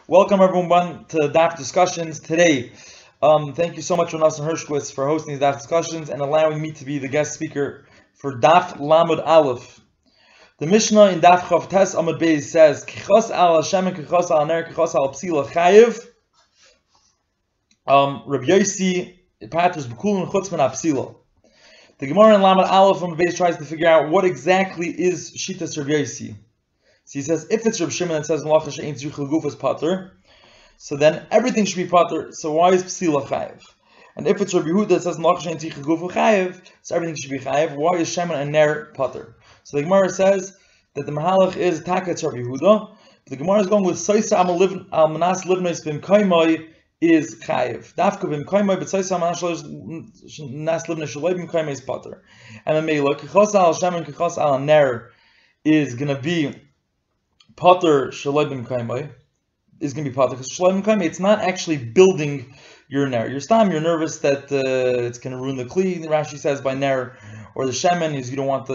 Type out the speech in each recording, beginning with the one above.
Welcome everyone to DAF discussions today. Thank you so much, Jonas Hershkowitz, for hosting these DAF discussions and allowing me to be the guest speaker for DAF Lamed Aleph. The Mishnah in DAF Chav Tes Amud Beis says, "Kichos al Hashem and kichos al ner kichos al psila chayiv." Rabbi Yossi patters b'kulin chutz min apsila. The Gemara in Lamed Aleph Amud Beis tries to figure out what exactly is Shitas Rabbi Yossi. So he says, if it's Rabbi Shimon that says Malacha she'ein tzricha l'gufas pater, so then everything should be pater. So why is psila chayiv? And if it's Rabbi Yehuda that says Malacha she'ein tzricha l'gufas chayiv, so everything should be chayiv. Why is Shimon and ner pater? So the Gemara says that the mahalach is taka Rabbi Yehuda. The Gemara is going with soser alminas livnos bimkomo is chayiv. Dafka bimkomo, but soser alminas livnos shaloi bimkomo is pater. And then meila kichos al Shimon kichos al ner is going to be pater shaloi bimkomo is going to be pater because shaloi bimkomo, it's not actually building your ner. You're nervous that it's going to ruin the kli. Rashi says by ner, or the shemen is you don't want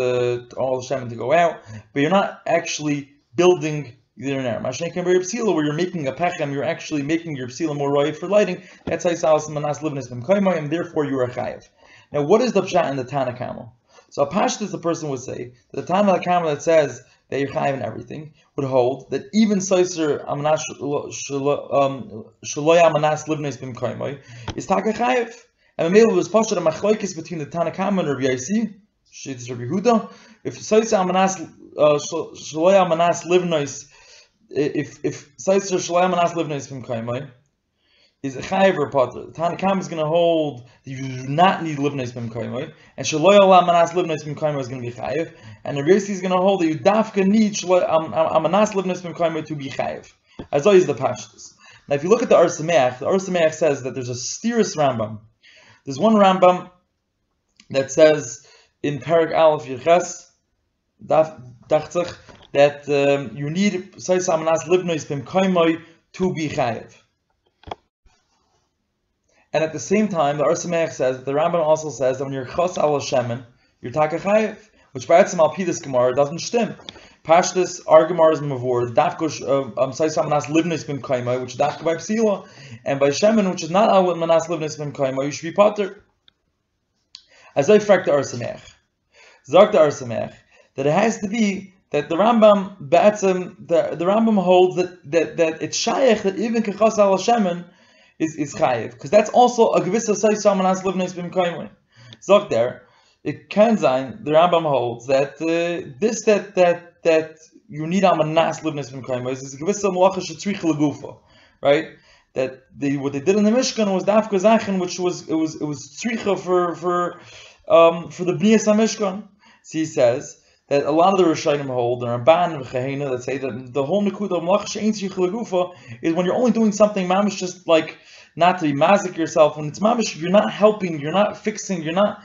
all the shemen to go out, but you're not actually building your ner. Where you're making a pechem, you're actually making your psila more roy for lighting. That's how manas livnos bimkomo, and therefore you are chayiv. Now, what is the pshat in the Tana Kama? So a pashtus, the person would say that the Tana Kama that says that you're chayiv in everything would hold that even soser shaloy almanas livnos bimkomo is taka chayiv. And the was posted a machlokes between the Tana Kama and Rabbi Yossi, Shittas Rabbi Yehuda. If soser almanas shaloy almanas livnos, if soser shaloy almanas livnos bimkomo is a chayiv or pater, the Tana Kama is going to hold that you do not need livnos bimkomo, and shaloy almanas livnos bimkomo is going to be chayiv. And Rabbi Yossi is going to hold that you dafka need almanas livnos bimkomo to be chayiv. As always, the pashtus. Now, if you look at the Sameach says that there's a steerus Rambam. There's one Rambam that says in Parak Aleph Yerches Dachtzach that you need soser almanas livnos bimkomo to be chayiv. And at the same time, the Sameach says that the Rambam also says that when you're chos al shemen, you're taka chayiv, which by etzem al pidas Gemara doesn't stem. Pashtus our Gemara is mavur dafkosh soser almanas livnos bimkomo, which is dafka by psila, and by shemen, which is not almanas livnos bimkomo, you should be pater. As I frag the Sameach, zog the Sameach that it has to be that the Rambam the Rambam holds that it's shayach that even kechos al shemen is chayiv, because that's also a gewisse soser almanas livnos bimkomo. Zog there, it can sein the Rambam holds that that you need almanas livnos bimkomo is a gewisse malacha shetzricha l'gufa, right? That what they did in the Mishkan was dafka zachen, which was tzricha for the bniyas hamishkan. So he says that a lot of the Rishonim hold, and Rambam and Chahena, that say that the whole nekuda of malacha she'ein tzricha l'gufa is when you're only doing something mamish, just like not to be mazik yourself. When it's mamish, you're not helping, you're not fixing, you're not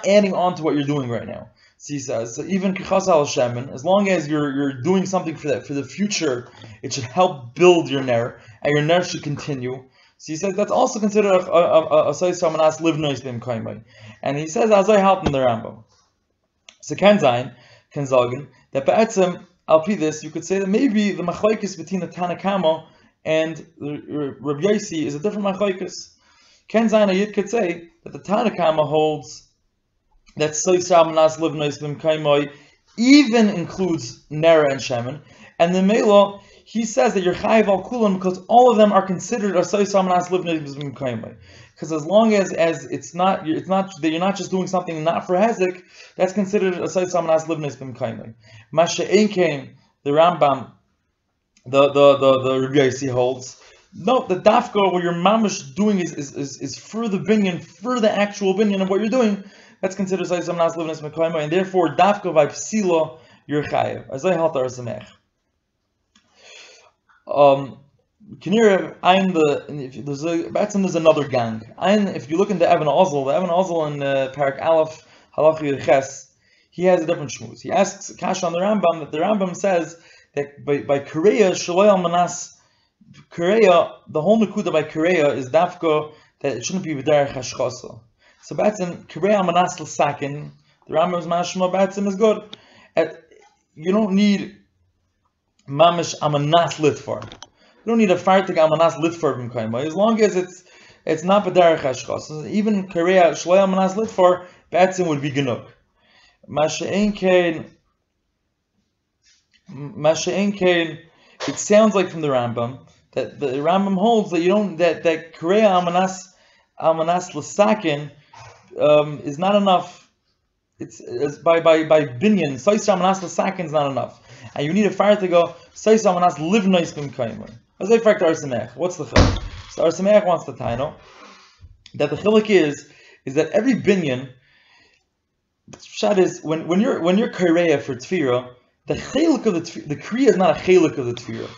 adding on to what you're doing right now. So he says, so even kichos al shemen, as long as you're doing something for the future, it should help build your ner, and your ner should continue. So he says that's also considered a soser almanas livnos bimkomo. And he says, as I help in the Rambam. So can sagen that be'etzem al pi this, you could say that maybe the machlokes between the Tana Kama and Rabbi Yossi is a different machlokes. Ken zayin a yid could say that the Tana Kama holds that soser almanas livnos bimkomo even includes ner and shemen, and the Mela he says that you're chayiv al kulam because all of them are considered a soser almanas livnos bimkomo. Because as long as it's not that you're not just doing something not for hezek, that's considered a soser almanas livnos bimkomo. Masha Einkein, the Rambam, the Rabbi Yossi holds, no, the dafka where you're mamish doing is for the binyan, for the actual binyan of what you're doing, that's considered soser almanas livnos bimkomo, and therefore dafka by psila you're chayiv. As I held the Sameach. There's another gang. If you look into Ibn Haazel in Parak Aleph Halach Yerches, he has a different shmuz. He asks Kash on the Rambam that the Rambam says that by Korea shaloy almanas Korea, the whole nekuda by Korea is dafka that it shouldn't be b'derech hashchasa. So batzim Korea almanas l'sakin, the Rambam's mashma batzim is good. You don't need mamish almanas litfar. You don't need a fartig almanas litfor bimkomo, as long as it's not b'derech hashchas. Even kareya shloi almanas litfor, be'etzim would be genug. Masha'en kain, it sounds like from the Rambam that the Rambam holds that you don't that kareya almanas l'sakin is not enough. It's by binyan. Soser almanas l'sakin is not enough, and you need a fire to go soser almanas livnos bimkomo. As I fact Sameach, what's the chiluk? So Sameach wants to know that the chiluk is that every binyan. Shad is when you're kareya for tefira, the chiluk of the kriya is not a chiluk of the tefira.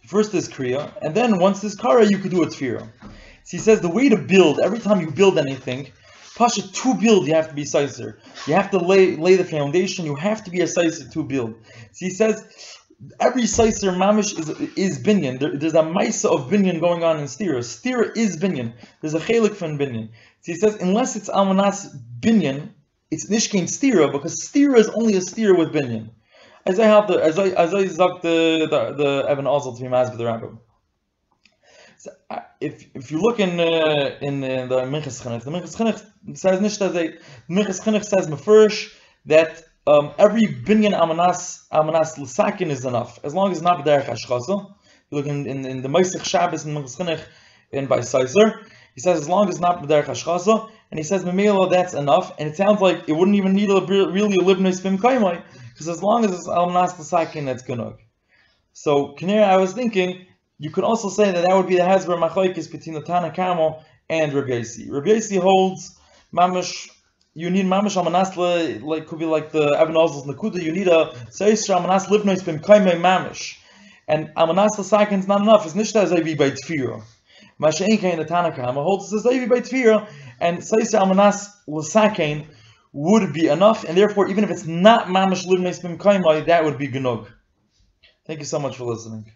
First there's kriya, and then once there's kara, you could do a tefira. So he says the way to build, every time you build anything, pasha to build, you have to be soser. You have to lay the foundation. You have to be a soser to build. So he says every soser mamish is binyan. There's a maisa of binyan going on in stira. Stira is binyan. There's a chiluk from binyan. So he says unless it's almanas binyan, it's nishkein stira, because stira is only a stira with binyan. As I zog the Evan Haazel to be mazbeh the Rambam. So, if you look in the Minchas Chinuch, the Minchas Chinuch says nishta the Minchas Chinuch says mefurish that every binyan almanas l'sakin is enough, as long as it's not b'derech hashchasa. You look in the Meisach Shabbos in Minchas Chinuch and by soser, he says as long as it's not b'derech hashchasa. And he says, Memela, that's enough. And it sounds like it wouldn't even need really a livnos bimkomo, because as long as it's almanas l'sakin, that's genug. So, Kinera, I was thinking, you could also say that would be the hasber machlokes between the Tana Kamo and Rabbi Yossi. Rabbi Yossi holds, mamish, you need mamish almanas, like could be like the Evan Haazel's nakuda, you need a soser almanas livnos bimkomo mamish. And almanas l'sakin is not enough, it's nishta as I be by tefira. Masha'en kain the Tana Kamo holds as I be by tefira, and soser almanas l'sakin would be enough, and therefore, even if it's not mamish livnos bimkomo, that would be genug. Thank you so much for listening.